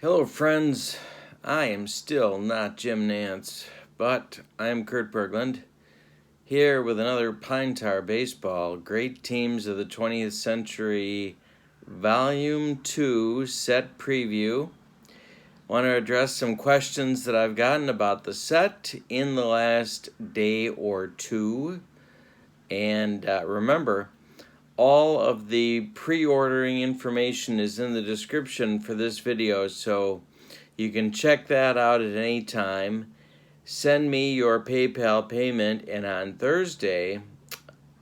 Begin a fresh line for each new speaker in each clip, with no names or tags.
Hello friends, I am still not Jim Nance, but I am Kurt Bergland, here with another Pine Tar Baseball, Great Teams of the 20th Century, Volume 2 set preview. I want to address some questions that I've gotten about the set in the last day or two. And remember, all of the pre-ordering information is in the description for this video, so you can check that out at any time. Send me your PayPal payment, and on Thursday,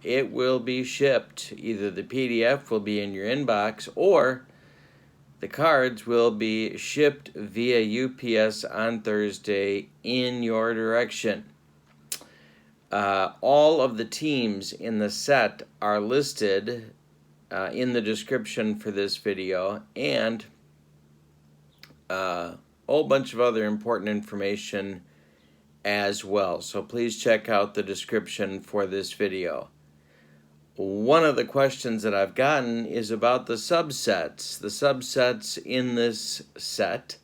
it will be shipped. Either the PDF will be in your inbox, or the cards will be shipped via UPS on Thursday in your direction. All of the teams in the set are listed in the description for this video, and a whole bunch of other important information as well. So please check out the description for this video. One of the questions that I've gotten is about the subsets. The subsets in this set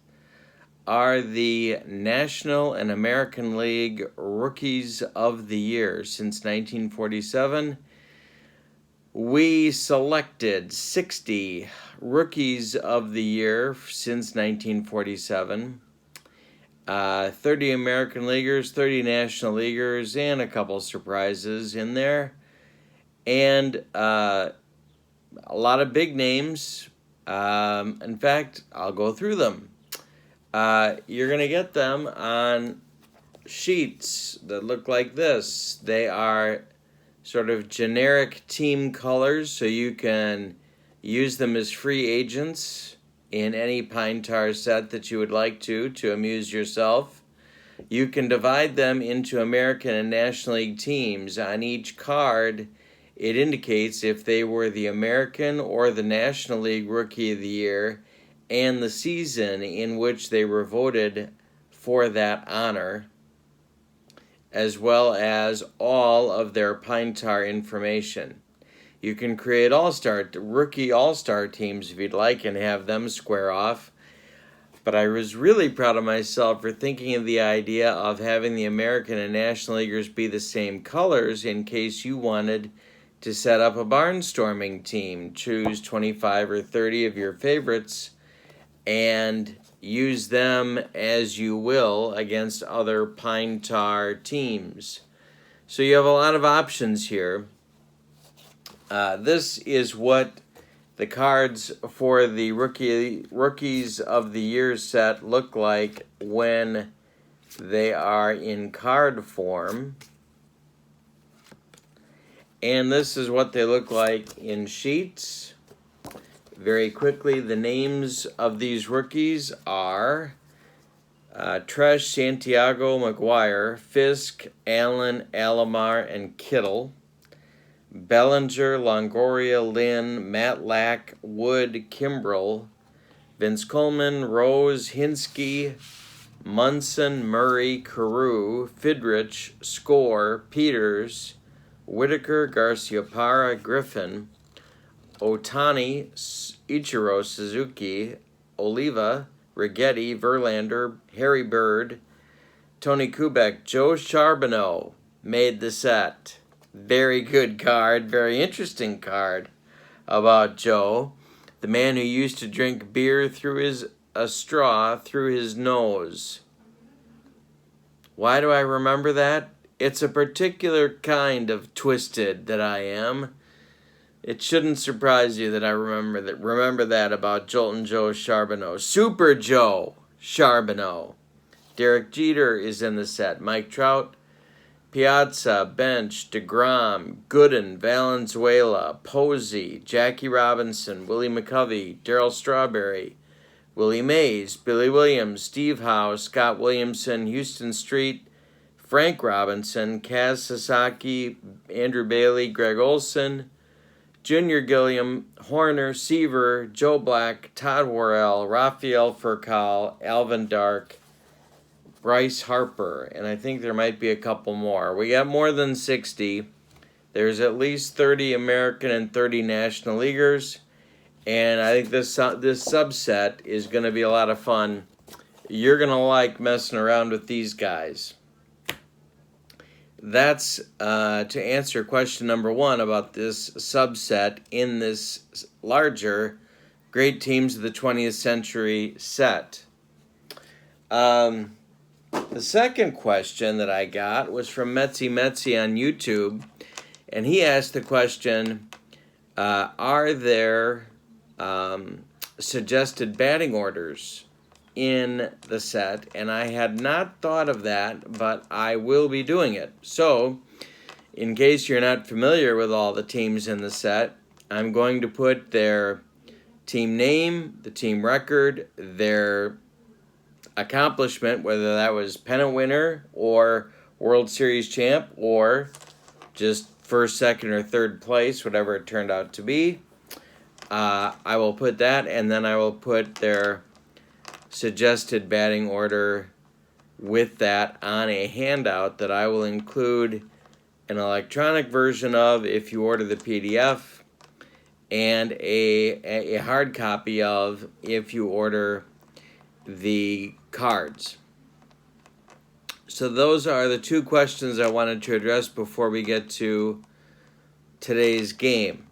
are the National and American League Rookies of the Year. Since 1947, we selected 60 Rookies of the Year since 1947. 30 American Leaguers, 30 National Leaguers, and a couple surprises in there. And a lot of big names. In fact, I'll go through them. You're going to get them on sheets that look like this. They are sort of generic team colors, so you can use them as free agents in any Pine Tar set that you would like to amuse yourself. You can divide them into American and National League teams. On each card, it indicates if they were the American or the National League Rookie of the Year and the season in which they were voted for that honor, as well as all of their Pine Tar information. You can create rookie all-star teams if you'd like and have them square off. But I was really proud of myself for thinking of the idea of having the American and National Leaguers be the same colors in case you wanted to set up a barnstorming team. Choose 25 or 30 of your favorites and use them as you will against other Pine Tar teams. So you have a lot of options here. This is what the cards for the Rookies of the Year set look like when they are in card form. And this is what they look like in sheets. Very quickly, the names of these rookies are Tresh, Santiago, McGuire, Fisk, Allen, Alomar, and Kittle. Bellinger, Longoria, Lynn, Matlack, Wood, Kimbrell, Vince Coleman, Rose, Hinsky, Munson, Murray, Carew, Fidrich, Score, Peters, Whitaker, Garciaparra, Griffin, Otani, Ichiro Suzuki, Oliva, Righetti, Verlander, Harry Bird, Tony Kubek. Joe Charbonneau made the set. Very good card, very interesting card about Joe, the man who used to drink beer through a straw through his nose. Why do I remember that? It's a particular kind of twisted that I am. It shouldn't surprise you that I remember that about Joltin' Joe Charbonneau. Super Joe Charbonneau. Derek Jeter is in the set. Mike Trout, Piazza, Bench, DeGrom, Gooden, Valenzuela, Posey, Jackie Robinson, Willie McCovey, Darryl Strawberry, Willie Mays, Billy Williams, Steve Howe, Scott Williamson, Houston Street, Frank Robinson, Kaz Sasaki, Andrew Bailey, Greg Olson, Junior Gilliam, Horner, Seaver, Joe Black, Todd Worrell, Rafael Furcal, Alvin Dark, Bryce Harper, and I think there might be a couple more. We got more than 60. There's at least 30 American and 30 National Leaguers, And I think this subset is going to be a lot of fun. You're going to like messing around with these guys. That's to answer question number 1 about this subset in this larger Great Teams of the 20th Century set. The second question that I got was from Metzi on YouTube, and he asked the question, are there suggested batting orders in the set? And I had not thought of that, but I will be doing it. So, in case you're not familiar with all the teams in the set, I'm going to put their team name, the team record, their accomplishment, whether that was pennant winner or World Series champ or just first, second, or third place, whatever it turned out to be. I will put that, and then I will put their suggested batting order with that on a handout that I will include an electronic version of if you order the PDF, and a hard copy of if you order the cards. So those are the 2 questions I wanted to address before we get to today's game.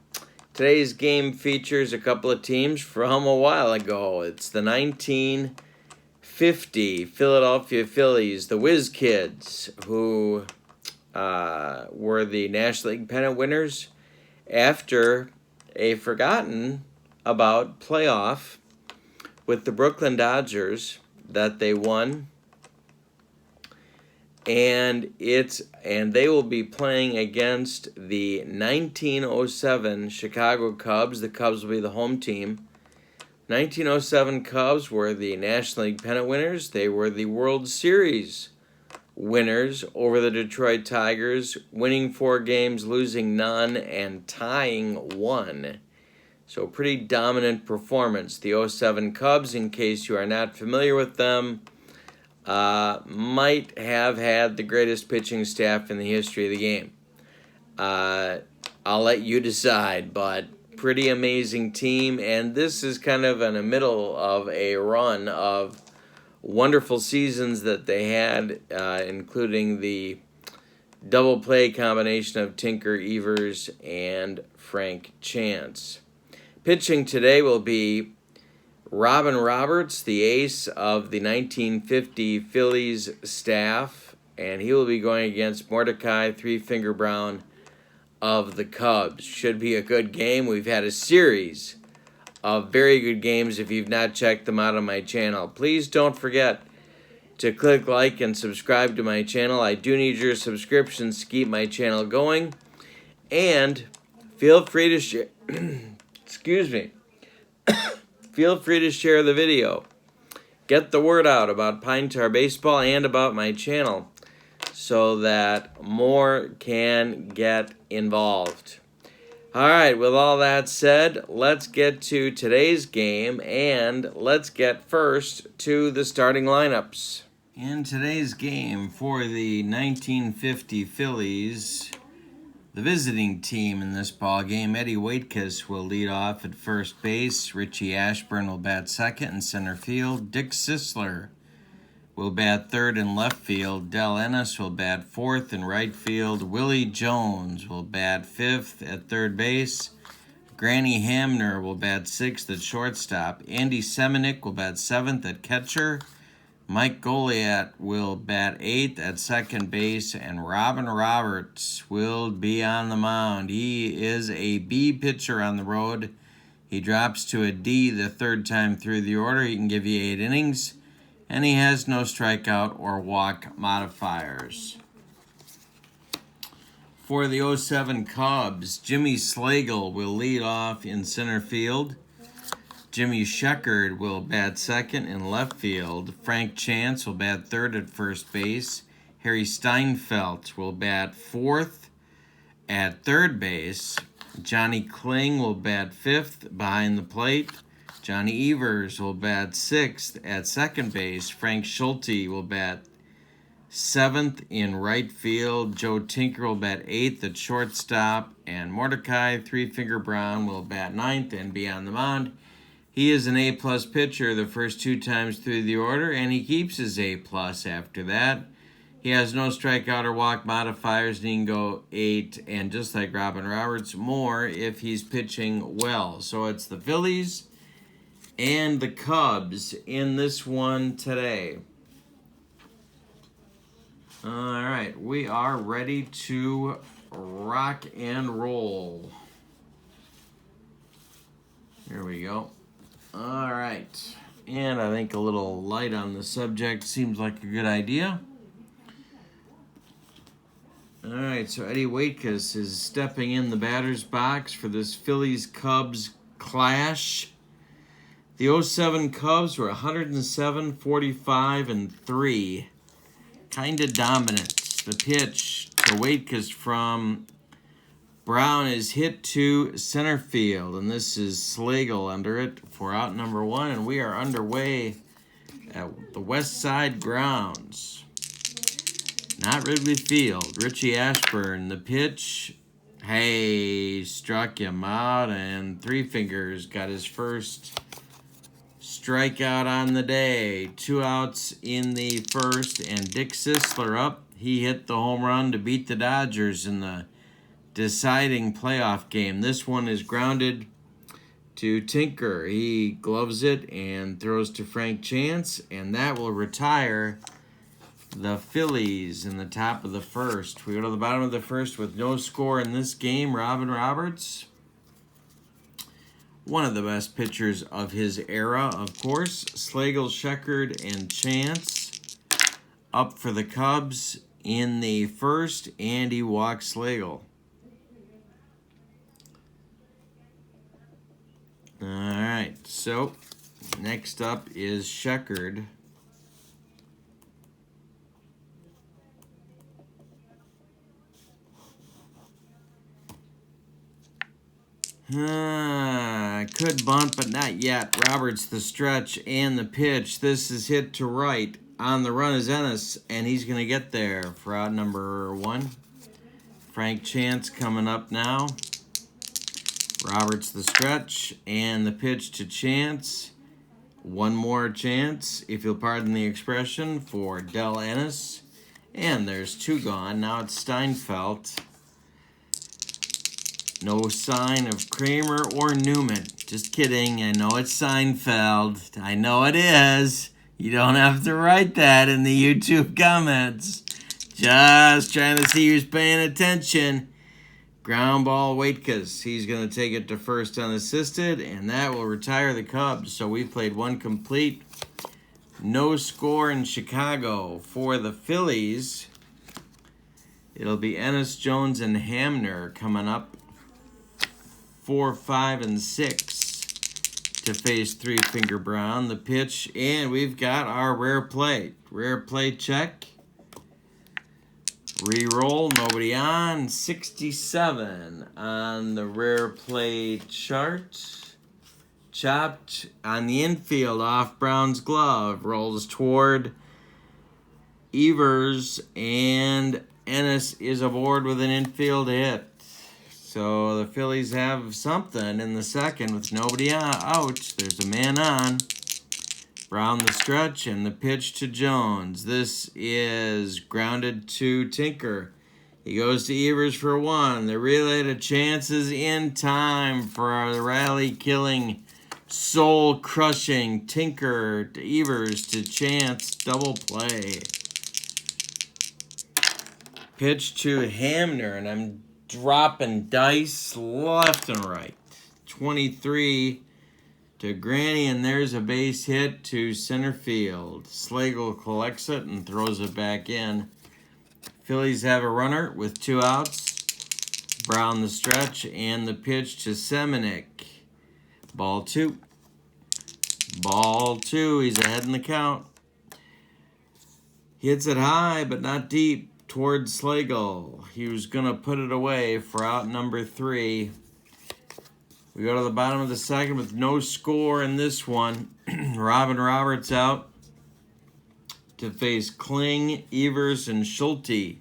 Today's game features a couple of teams from a while ago. It's the 1950 Philadelphia Phillies, the Whiz Kids, who were the National League pennant winners after a forgotten about playoff with the Brooklyn Dodgers that they won. And they will be playing against the 1907 Chicago Cubs. The Cubs will be the home team. 1907 Cubs were the National League pennant winners. They were the World Series winners over the Detroit Tigers, winning 4 games, losing none, and tying 1. So pretty dominant performance. The 07 Cubs, in case you are not familiar with them, might have had the greatest pitching staff in the history of the game. I'll let you decide, but pretty amazing team, and this is kind of in the middle of a run of wonderful seasons that they had, including the double play combination of Tinker Evers and Frank Chance. Pitching today will be Robin Roberts, the ace of the 1950 Phillies staff, and he will be going against Mordecai Three-Finger Brown of the Cubs. Should be a good game. We've had a series of very good games. If you've not checked them out on my channel, please don't forget to click like and subscribe to my channel. I do need your subscriptions to keep my channel going, and feel free to share excuse me feel free to share the video. Get the word out about Pine Tar Baseball and about my channel so that more can get involved. All right, with all that said, let's get to today's game, and let's get first to the starting lineups. In today's game for the 1950 Phillies, the visiting team in this ball game, Eddie Waitkus will lead off at first base. Richie Ashburn will bat second in center field. Dick Sisler will bat third in left field. Del Ennis will bat fourth in right field. Willie Jones will bat fifth at third base. Granny Hamner will bat sixth at shortstop. Andy Semenick will bat seventh at catcher. Mike Goliat will bat eighth at second base, and Robin Roberts will be on the mound. He is a B pitcher on the road. He drops to a D the third time through the order. He can give you 8 innings, and he has no strikeout or walk modifiers. For the 07 Cubs, Jimmy Slagle will lead off in center field. Jimmy Sheckard will bat second in left field. Frank Chance will bat third at first base. Harry Steinfeld will bat fourth at third base. Johnny Kling will bat fifth behind the plate. Johnny Evers will bat sixth at second base. Frank Schulte will bat 7th in right field. Joe Tinker will bat 8th at shortstop, and Mordecai Three-Finger Brown will bat 9th and be on the mound. He is an A-plus pitcher the first 2 times through the order, and he keeps his A-plus after that. He has no strikeout or walk modifiers, and he can go 8, and just like Robin Roberts, more if he's pitching well. So it's the Phillies and the Cubs in this one today. All right, we are ready to rock and roll. Here we go. All right, and I think a little light on the subject seems like a good idea. All right, so Eddie Waitkus is stepping in the batter's box for this Phillies-Cubs clash. The 07 Cubs were 107, 45, and 3. Kind of dominant. The pitch to Waitkus from Brown is hit to center field, and this is Slagle under it for out number 1, and we are underway at the West Side grounds. Not Wrigley Field. Richie Ashburn, the pitch. Hey, struck him out, and Three Fingers got his first strikeout on the day. 2 outs in the first, and Dick Sisler up. He hit the home run to beat the Dodgers in the deciding playoff game. This one is grounded to Tinker. He gloves it and throws to Frank Chance, and that will retire the Phillies in the top of the first. We go to the bottom of the first with no score in this game. Robin Roberts, one of the best pitchers of his era, of course. Slagle, Sheckard, and Chance up for the Cubs in the first, and he walks Slagle. All right, so next up is Sheckard. Could bunt, but not yet. Roberts, the stretch and the pitch. This is hit to right. On the run is Ennis, and he's going to get there for out number 1. Frank Chance coming up now. Roberts, the stretch and the pitch to Chance. One more chance, if you'll pardon the expression, for Del Ennis. And there's 2 gone. Now it's Steinfeld. No sign of Kramer or Newman. Just kidding. I know it's Seinfeld. I know it is. You don't have to write that in the YouTube comments. Just trying to see who's paying attention. Ground ball, Waitkus. He's going to take it to first unassisted, and that will retire the Cubs. So we played 1 complete. No score in Chicago. For the Phillies, it'll be Ennis, Jones, and Hamner coming up. 4, 5, and 6 to face Three-Finger Brown. The pitch, and we've got our rare play. Rare play check. Reroll, nobody on. 67 on the rare play chart. Chopped on the infield off Brown's glove. Rolls toward Evers, and Ennis is aboard with an infield hit. So the Phillies have something in the second with nobody out. There's a man on. Brown the stretch and the pitch to Jones. This is grounded to Tinker. He goes to Evers for 1. The relay to Chance is in time for the rally-killing, soul-crushing Tinker to Evers to Chance. Double play. Pitch to Hamner, and I'm dropping dice left and right. 23 to Granny, and there's a base hit to center field. Slagle collects it and throws it back in. Phillies have a runner with 2 outs. Brown the stretch and the pitch to Semenuk. Ball 2. Ball 2. He's ahead in the count. Hits it high, but not deep. Towards Slagle. He was going to put it away for out number 3. We go to the bottom of the second with no score in this one. Robin Roberts out. to face Kling, Evers, and Schulte.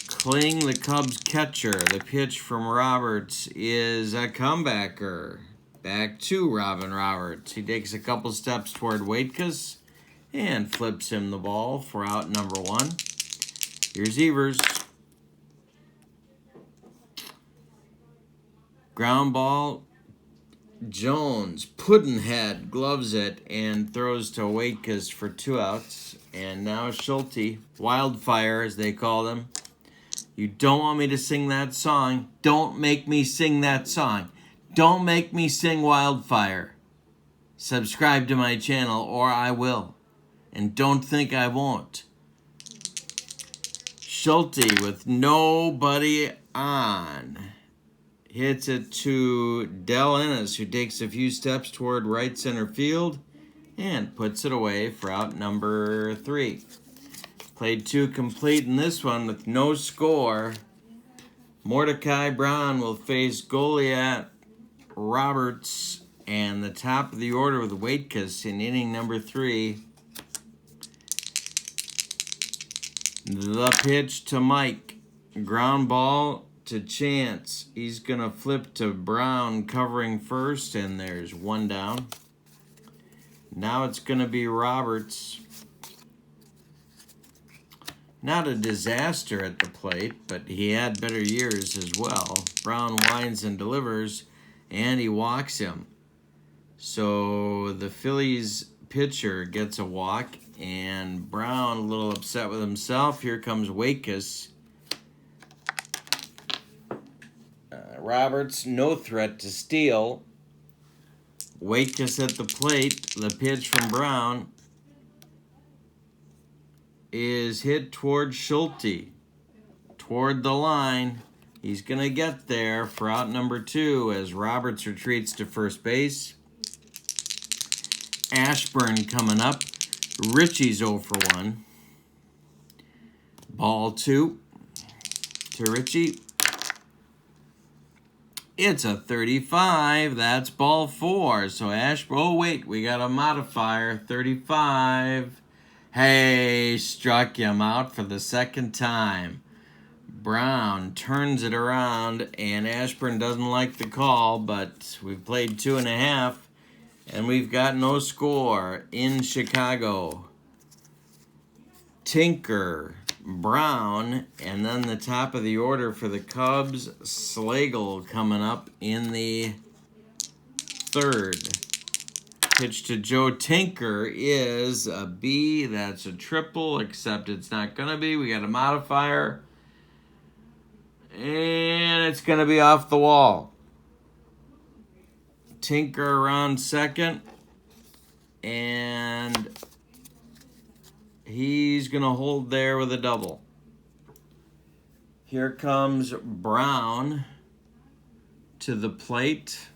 Kling, the Cubs catcher. The pitch from Roberts is a comebacker. Back to Robin Roberts. He takes a couple steps toward Waitkus and flips him the ball for out number 1. Here's Evers. Ground ball. Jones, Puddinhead, gloves it and throws to Waitkus for 2 outs. And now Schulte, Wildfire as they call them. You don't want me to sing that song. Don't make me sing that song. Don't make me sing Wildfire. Subscribe to my channel or I will. And don't think I won't. Schulte with nobody on. Hits it to Del Ennis, who takes a few steps toward right center field and puts it away for out number 3. Played 2 complete in this one with no score. Mordecai Brown will face Goliath Roberts and the top of the order with Waitkus in inning number 3. The pitch to Mike. Ground ball to Chance. He's going to flip to Brown covering first, and there's 1 down. Now it's going to be Roberts. Not a disaster at the plate, but he had better years as well. Brown winds and delivers, and he walks him. So the Phillies pitcher gets a walk, and Brown a little upset with himself. Here comes Waitkus. Roberts, no threat to steal. Waitkus at the plate. The pitch from Brown is hit toward Schulte. Toward the line. He's going to get there for out number 2 as Roberts retreats to first base. Ashburn coming up. Richie's 0 for 1. Ball 2 to Richie. It's a 35. That's ball 4. So oh wait, we got a modifier. 35. Hey, struck him out for the second time. Brown turns it around, and Ashburn doesn't like the call, but we've played 2.5, and we've got no score in Chicago. Tinker, Brown, and then the top of the order for the Cubs, Slagle coming up in the 3rd. Pitch to Joe Tinker is a B. That's a triple, except it's not going to be. We got a modifier. And it's going to be off the wall. Tinker around second. And he's going to hold there with a double. Here comes Brown to the plate.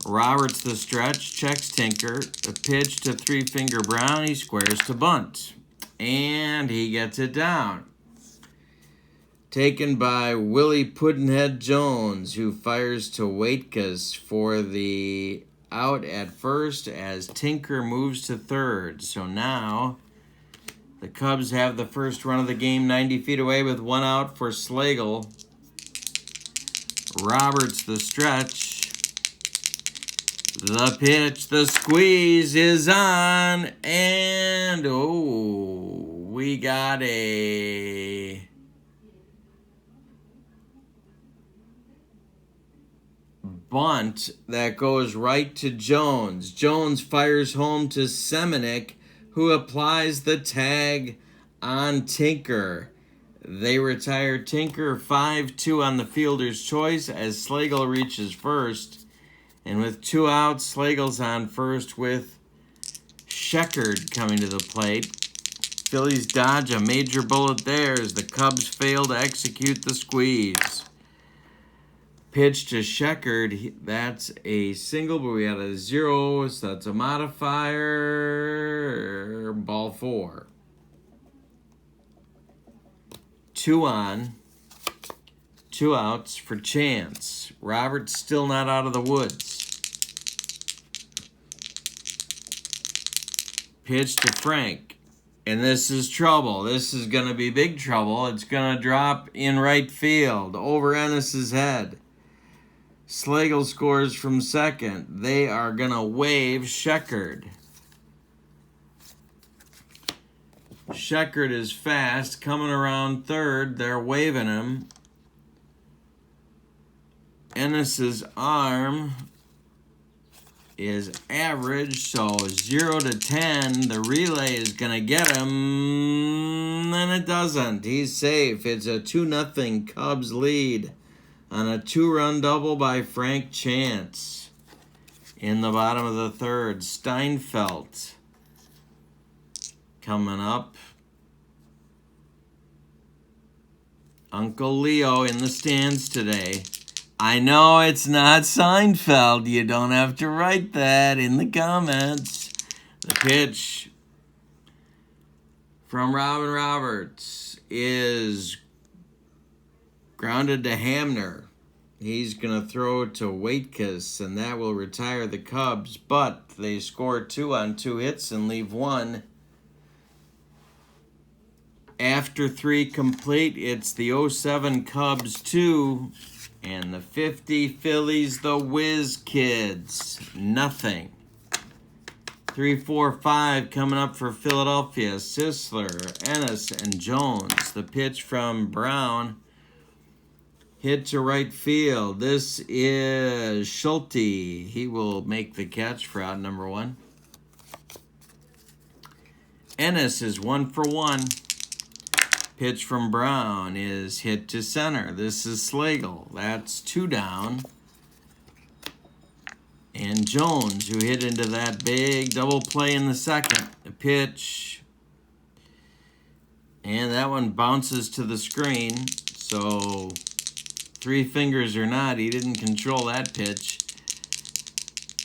Roberts the stretch, checks Tinker. The pitch to three-finger Brown. He squares to bunt. And he gets it down. Taken by Willie Puddinhead Jones, who fires to Waitkus for the out at first as Tinker moves to third. So now the Cubs have the first run of the game 90 feet away with 1 out for Slagle. Roberts the stretch. The pitch, the squeeze is on, and we got a bunt that goes right to Jones. Jones fires home to Semenuk, who applies the tag on Tinker. They retire Tinker 5-2 on the fielder's choice as Slagle reaches first. And with 2 outs, Slagle's on first with Sheckard coming to the plate. Phillies dodge a major bullet there as the Cubs fail to execute the squeeze. Pitch to Sheckard, that's a single, but we had a 0, so that's a modifier. Ball 4. 2 on, 2 outs for Chance. Roberts still not out of the woods. Pitch to Frank. And this is trouble. This is going to be big trouble. It's going to drop in right field over Ennis's head. Slagle scores from second. They are going to wave Sheckard. Sheckard is fast, coming around third. They're waving him. Ennis's arm is average, so 0 to 10. The relay is going to get him, and it doesn't. He's safe. It's a 2-0 Cubs lead on a 2-run double by Frank Chance in the bottom of the third. Steinfeld coming up. Uncle Leo in the stands today. I know it's not Seinfeld. You don't have to write that in the comments. The pitch from Robin Roberts is grounded to Hamner. He's going to throw to Waitkus, and that will retire the Cubs. But they score 2 on 2 hits and leave 1. After 3 complete, it's the 07 Cubs 2. And the 50 Phillies, the Whiz Kids, nothing. 3, 4, 5 coming up for Philadelphia. Sisler, Ennis, and Jones. The pitch from Brown. Hit to right field. This is Schulte. He will make the catch for out number 1. Ennis is 1 for 1. Pitch from Brown is hit to center. This is Slagle. That's 2 down. And Jones, who hit into that big double play in the second. The pitch. And that one bounces to the screen. So 3 fingers or not, he didn't control that pitch.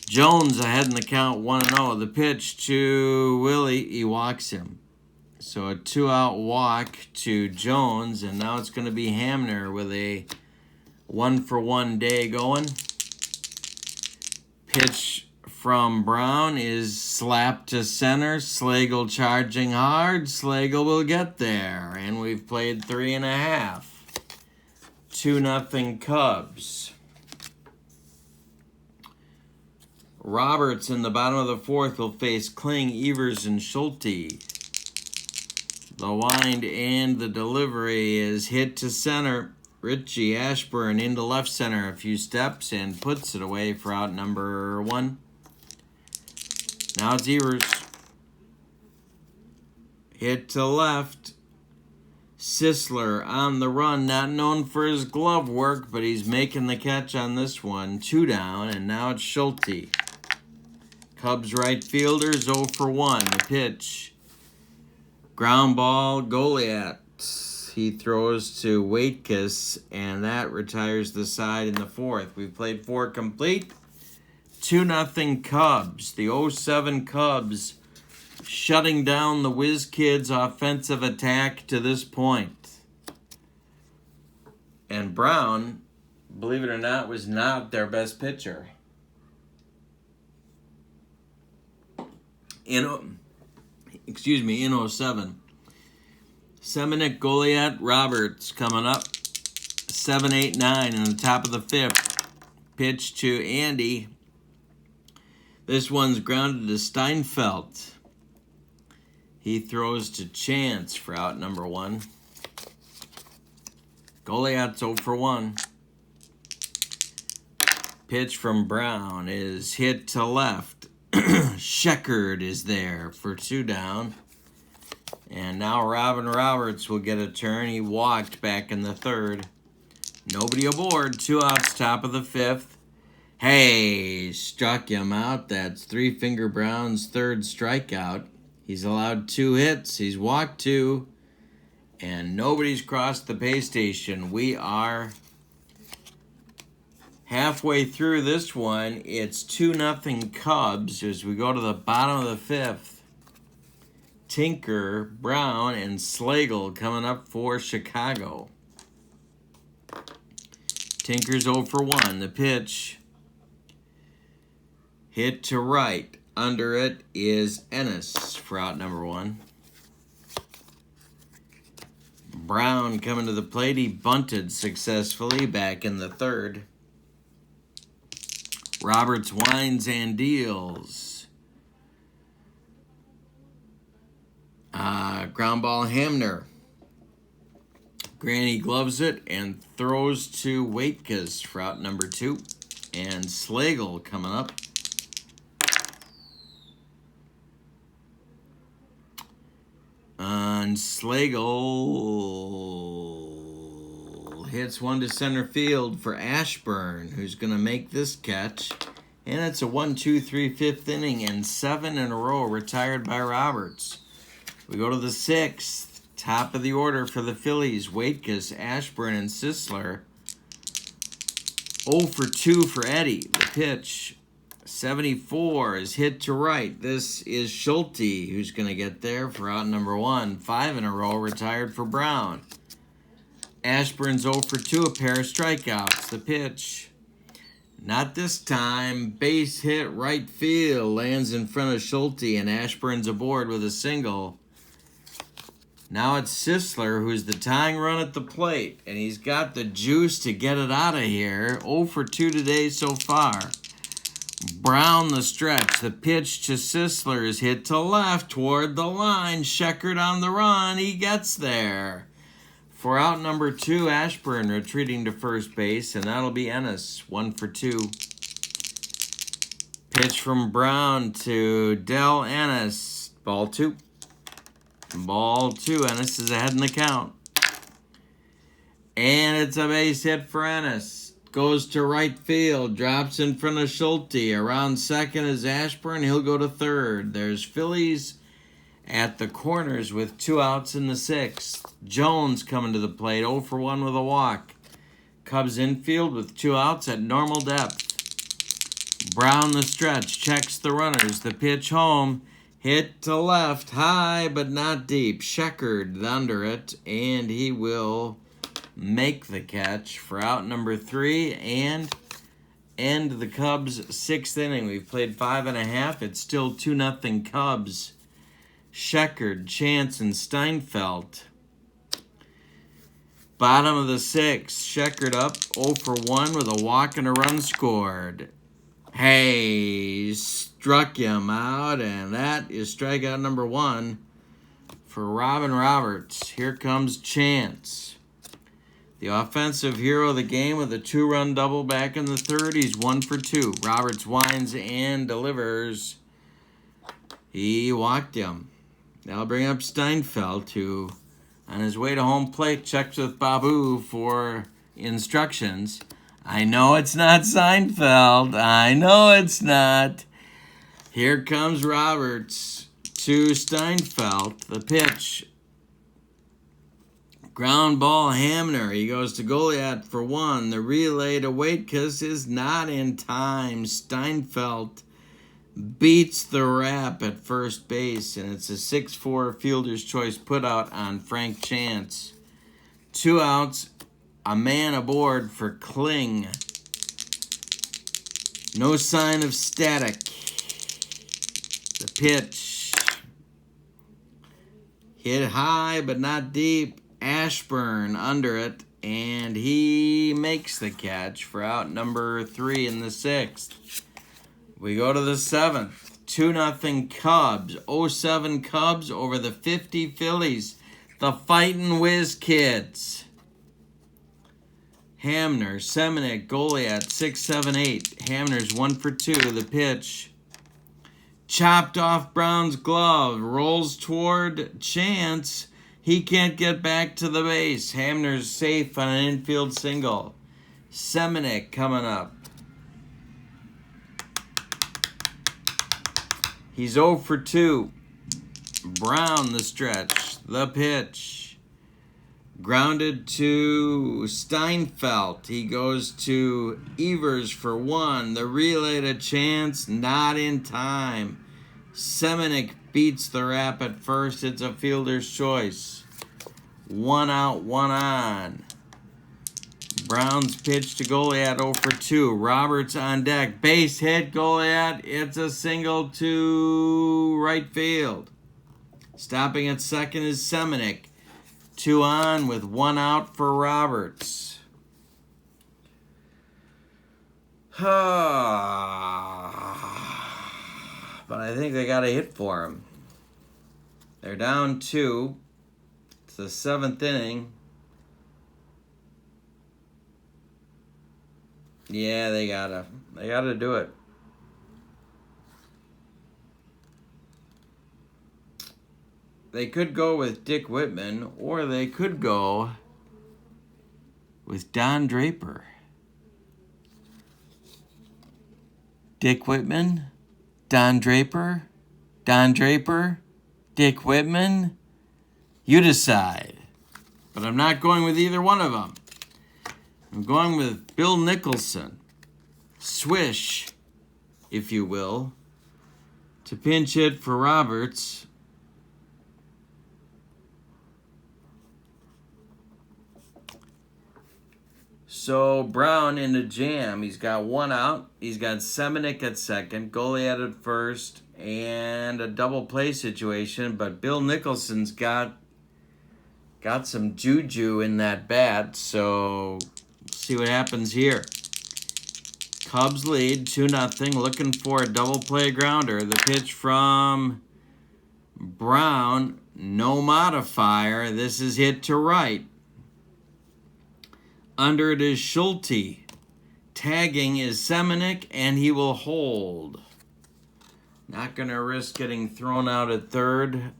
Jones ahead in the count 1-0. The pitch to Willie. He walks him. So a 2-out walk to Jones, and now it's going to be Hamner with a 1-for-1 day going. Pitch from Brown is slapped to center. Slagle charging hard. Slagle will get there, and we've played 3.5. 2-0 Cubs. Roberts in the bottom of the 4th will face Kling, Evers, and Schulte. The wind and the delivery is hit to center. Richie Ashburn into left center a few steps and puts it away for out number 1. Now it's Evers. Hit to left. Sisler on the run, not known for his glove work, but he's making the catch on this one. 2 down, and now it's Schulte. Cubs right fielders 0 for 1. The pitch. Ground ball, Goliath. He throws to Waitkus, and that retires the side in the 4th. We've played 4 complete. 2-0 Cubs. The 07 Cubs shutting down the Whiz Kids' offensive attack to this point. And Brown, believe it or not, was not their best pitcher. In 07. Semenuk, Goliath, Roberts coming up. 7, 8, 9 in the top of the 5th. Pitch to Andy. This one's grounded to Steinfeld. He throws to Chance for out number 1. Goliath's 0 for 1. Pitch from Brown is hit to left. Sheckard is there for 2 down. And now Robin Roberts will get a turn. He walked back in the 3rd. Nobody aboard. 2 outs, top of the 5th. Hey, struck him out. That's 3 Finger Brown's 3rd strikeout. He's allowed 2 hits. He's walked 2. And nobody's crossed the pay station. We are halfway through this one. It's 2-0 Cubs as we go to the bottom of the 5th. Tinker, Brown, and Slagle coming up for Chicago. Tinker's 0 for 1. The pitch hit to right Under it is Ennis for out number 1. Brown coming to the plate. He bunted successfully back in the 3rd. Roberts winds and deals. Ground ball Hamner. Granny gloves it and throws to Waitkus for out number 2. And Slagle coming up. And Slagle hits one to center field for Ashburn, who's going to make this catch. And it's a 1-2-3 5th inning, and 7 in a row retired by Roberts. We go to the 6th, top of the order for the Phillies. Waitkus, Ashburn, and Sisler. 0 for 2 for Eddie. The pitch, 74, is hit to right. This is Schulte, who's going to get there for out number 1. 5 in a row retired for Brown. Ashburn's 0 for 2, a pair of strikeouts. The pitch, not this time. Base hit right field, lands in front of Schulte, and Ashburn's aboard with a single. Now it's Sisler, who's the tying run at the plate, and he's got the juice to get it out of here. 0 for 2 today so far. Brown the stretch. The pitch to Sisler is hit to left toward the line. Sheckard on the run. He gets there. For out number 2, Ashburn retreating to first base, and that'll be Ennis. 1 for 2. Pitch from Brown to Del Ennis. Ball 2. Ball 2. Ennis is ahead in the count. And it's a base hit for Ennis. Goes to right field. Drops in front of Schulte. Around second is Ashburn. He'll go to third. There's Phillies at the corners with 2 outs in the 6th. Jones coming to the plate. 0 for 1 with a walk. Cubs infield with 2 outs at normal depth. Brown the stretch. Checks the runners. The pitch home. Hit to left, high but not deep. Sheckard under it, and he will make the catch for out number 3 and end the Cubs' 6th inning. We've played 5.5. It's still 2-0 Cubs. Sheckard, Chance, and Steinfeld. Bottom of the 6th. Sheckard up 0 for 1 with a walk and a run scored. Hey, struck him out, and that is strikeout number 1 for Robin Roberts. Here comes Chance, the offensive hero of the game, with a 2-run double back in the 3rd. He's 1 for 2. Roberts winds and delivers. He walked him. That'll bring up Steinfeld, who, on his way to home plate, checks with Babu for instructions. I know it's not Seinfeld. I know it's not. Here comes Roberts to Steinfeld. The pitch. Ground ball Hamner. He goes to Goliath for 1. The relay to Waitkus is not in time. Steinfeld beats the wrap at first base, and it's a 6-4 fielder's choice put out on Frank Chance. 2 outs. A man aboard for Kling. No sign of static. The pitch. Hit high but not deep. Ashburn under it. And he makes the catch for out number 3 in the 6th. We go to the 7th. 2-0 Cubs. 0-7 Cubs over the 50 Phillies. The Fightin' Whiz Kids. Hamner, Semenuk, Goliath, 6, 7, 8. Hamner's 1 for 2. The pitch. Chopped off Brown's glove. Rolls toward Chance. He can't get back to the base. Hamner's safe on an infield single. Semenuk coming up. He's 0 for 2. Brown the stretch. The pitch. Grounded to Steinfeld. He goes to Evers for 1. The relay to Chance, not in time. Semenuk beats the wrap at first. It's a fielder's choice. 1 out, 1 on. Brown's pitch to Goliad 0 for 2. Roberts on deck. Base hit, Goliad. It's a single to right field. Stopping at second is Semenuk. 2 on with 1 out for Roberts. But I think they got a hit for him. They're down 2. It's the 7th inning. Yeah, they gotta do it. They could go with Dick Whitman, or they could go with Don Draper. Dick Whitman, Don Draper, Dick Whitman. You decide. But I'm not going with either one of them. I'm going with Bill Nicholson, Swish, if you will, to pinch hit for Roberts. So Brown in the jam. He's got 1 out. He's got Semenuk at second, Goliad at first, and a double play situation. But Bill Nicholson's got some juju in that bat, so see what happens here. Cubs lead 2-0, looking for a double play grounder. The pitch from Brown, no modifier. This is hit to right. Under it is Schulte. Tagging is Semenuk, and he will hold. Not going to risk getting thrown out at third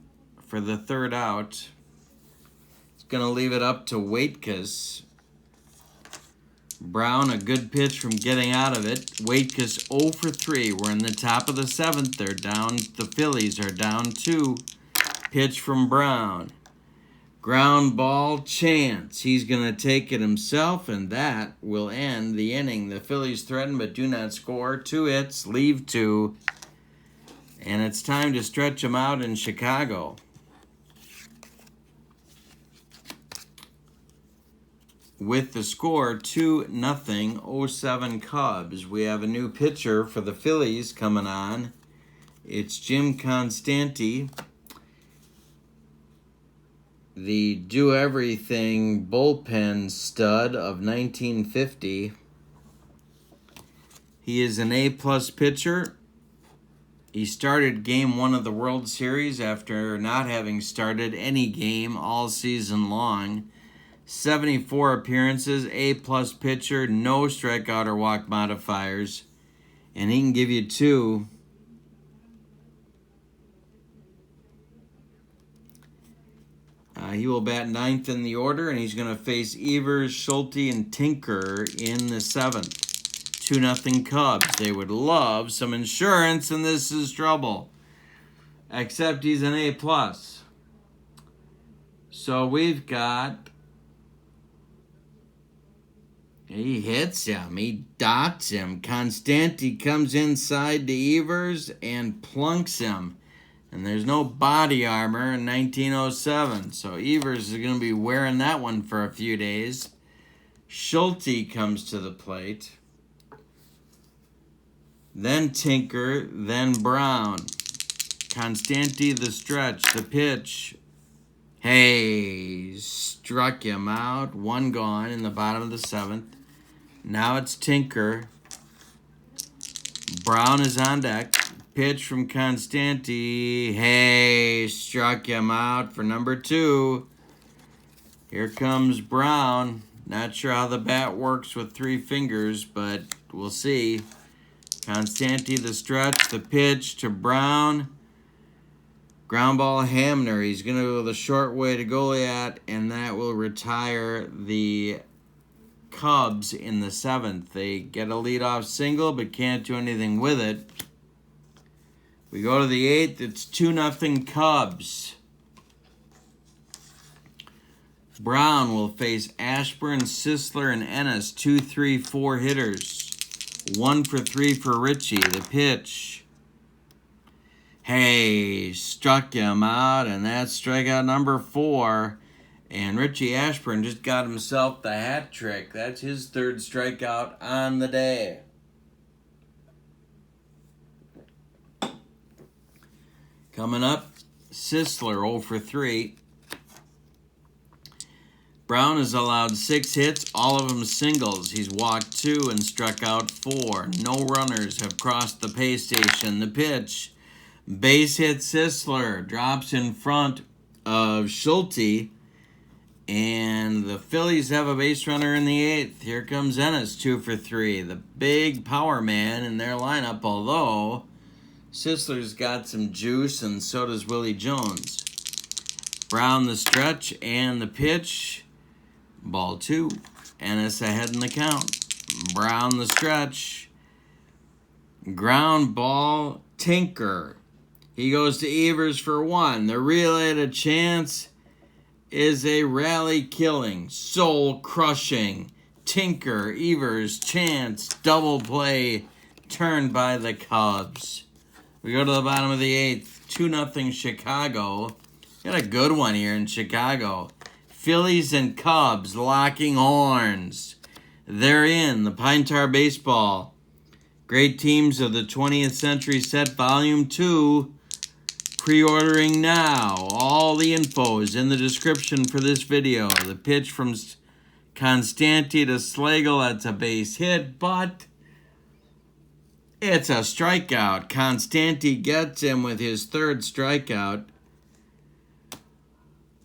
for the 3rd out. It's going to leave it up to Waitkus. Brown, a good pitch from getting out of it. Waitkus 0 for 3. We're in the top of the 7th. They're down. The Phillies are down 2. Pitch from Brown. Ground ball chance. He's going to take it himself, and that will end the inning. The Phillies threaten but do not score. 2 hits, leave 2. And it's time to stretch them out in Chicago. With the score 2-0, 07 Cubs. We have a new pitcher for the Phillies coming on. It's Jim Constanti, the do-everything bullpen stud of 1950. He is an A-plus pitcher. He started Game 1 of the World Series after not having started any game all season long. 74 appearances, A-plus pitcher, no strikeout or walk modifiers. And he can give you 2. He will bat 9th in the order, and he's going to face Evers, Schulte, and Tinker in the 7th. 2-0 Cubs. They would love some insurance, and this is trouble. Except he's an A+. So we've got... He hits him. He dots him. Constanti comes inside to Evers and plunks him. And there's no body armor in 1907. So Evers is going to be wearing that one for a few days. Schulte comes to the plate. Then Tinker. Then Brown. Constanti the stretch. The pitch. Hey, struck him out. 1 gone in the bottom of the 7th. Now it's Tinker. Brown is on deck. Pitch from Constanti. Hey, struck him out for number 2. Here comes Brown. Not sure how the bat works with 3 fingers, but we'll see. Constanti the stretch. The pitch to Brown. Ground ball Hamner. He's going to go the short way to Goliad, and that will retire the Cubs in the 7th. They get a leadoff single, but can't do anything with it. We go to the 8th. It's 2-0 Cubs. Brown will face Ashburn, Sisler, and Ennis. 2, 3, 4 hitters. 1 for 3 for Richie. The pitch. Hey, struck him out, and that's strikeout number 4. And Richie Ashburn just got himself the hat trick. That's his third strikeout on the day. Coming up, Sisler 0 for 3. Brown has allowed 6 hits, all of them singles. He's walked 2 and struck out 4. No runners have crossed the pay station. The pitch, base hit Sisler, drops in front of Schulte, and the Phillies have a base runner in the 8th. Here comes Ennis, 2 for 3. The big power man in their lineup, although Sisler's got some juice and so does Willie Jones. Brown the stretch and the pitch. Ball 2. Ennis ahead in the count. Brown the stretch. Ground ball, Tinker. He goes to Evers for 1. The relay to Chance is a rally-killing, soul-crushing Tinker, Evers, Chance, double play turned by the Cubs. We go to the bottom of the 8th. 2-0 Chicago. Got a good one here in Chicago. Phillies and Cubs locking horns. They're in the Pine Tar Baseball. Great Teams of the 20th Century Set Volume 2. Pre-ordering now. All the info is in the description for this video. The pitch from Constanti to Slagle, that's a base hit, but it's a strikeout. Constanti gets him with his third strikeout.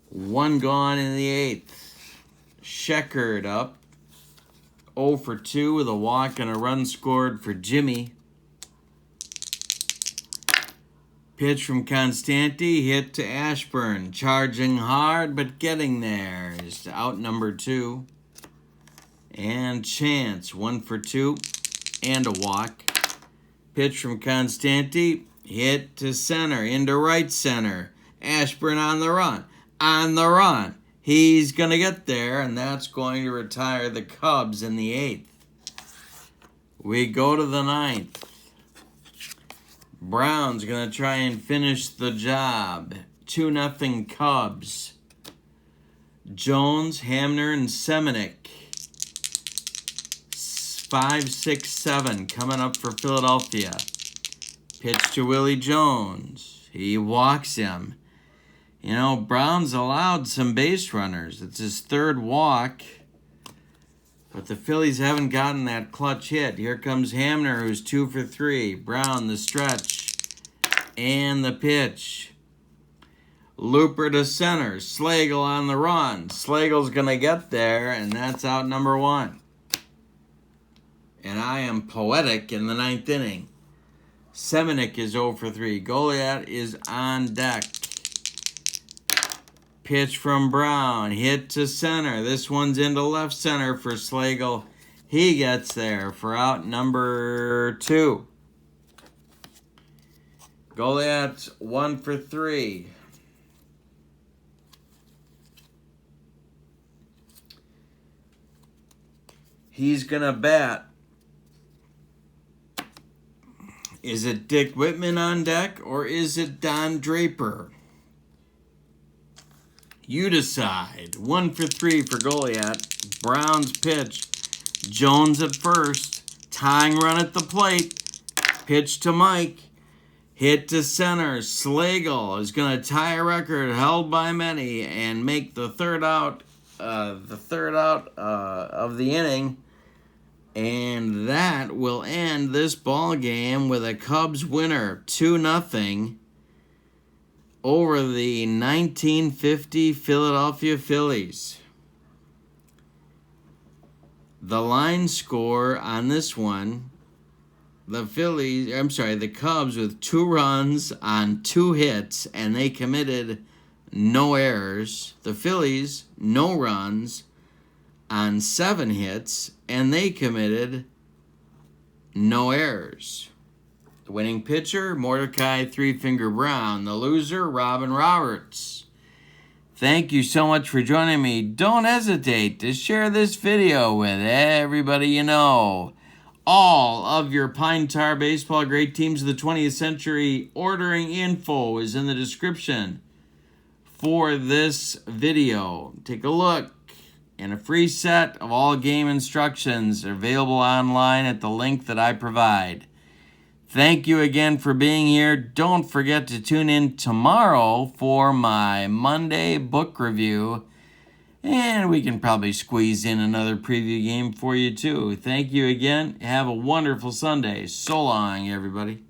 1 gone in the 8th. Sheckard up 0 for 2 with a walk and a run scored for Jimmy. Pitch from Constanti, hit to Ashburn. Charging hard, but getting there is out number 2. And Chance, 1 for 2 and a walk. Pitch from Constanti, hit to center, into right center. Ashburn on the run. On the run. He's going to get there, and that's going to retire the Cubs in the 8th. We go to the 9th. Brown's going to try and finish the job. 2-0 Cubs. Jones, Hamner, and Semenuk. 5, 6, 7 coming up for Philadelphia. Pitch to Willie Jones. He walks him. You know, Brown's allowed some base runners. It's his third walk. But the Phillies haven't gotten that clutch hit. Here comes Hamner, who's 2 for 3. Brown, the stretch. And the pitch. Looper to center. Slagle on the run. Slagle's going to get there, and that's out number 1. And I am poetic in the 9th inning. Semenuk is 0 for 3. Goliath is on deck. Pitch from Brown, hit to center. This one's into left center for Slagle. He gets there for out number 2. Goliath's 1 for 3. He's going to bat. Is it Dick Whitman on deck or is it Don Draper? You decide. 1 for 3 for Goliath. Brown's pitch. Jones at first. Tying run at the plate. Pitch to Mike. Hit to center. Slagle is going to tie a record held by many and make the third out of the inning. And that will end this ball game with a Cubs winner, 2-0. Over the 1950 Philadelphia Phillies. The line score on this one, the Cubs with 2 runs on 2 hits, and they committed no errors. The Phillies, no runs on 7 hits, and they committed no errors. The winning pitcher, Mordecai Three-Finger Brown. The loser, Robin Roberts. Thank you so much for joining me. Don't hesitate to share this video with everybody you know. All of your Pine Tar Baseball Great Teams of the 20th Century ordering info is in the description for this video. Take a look, and a free set of all game instructions are available online at the link that I provide. Thank you again for being here. Don't forget to tune in tomorrow for my Monday book review. And we can probably squeeze in another preview game for you too. Thank you again. Have a wonderful Sunday. So long, everybody.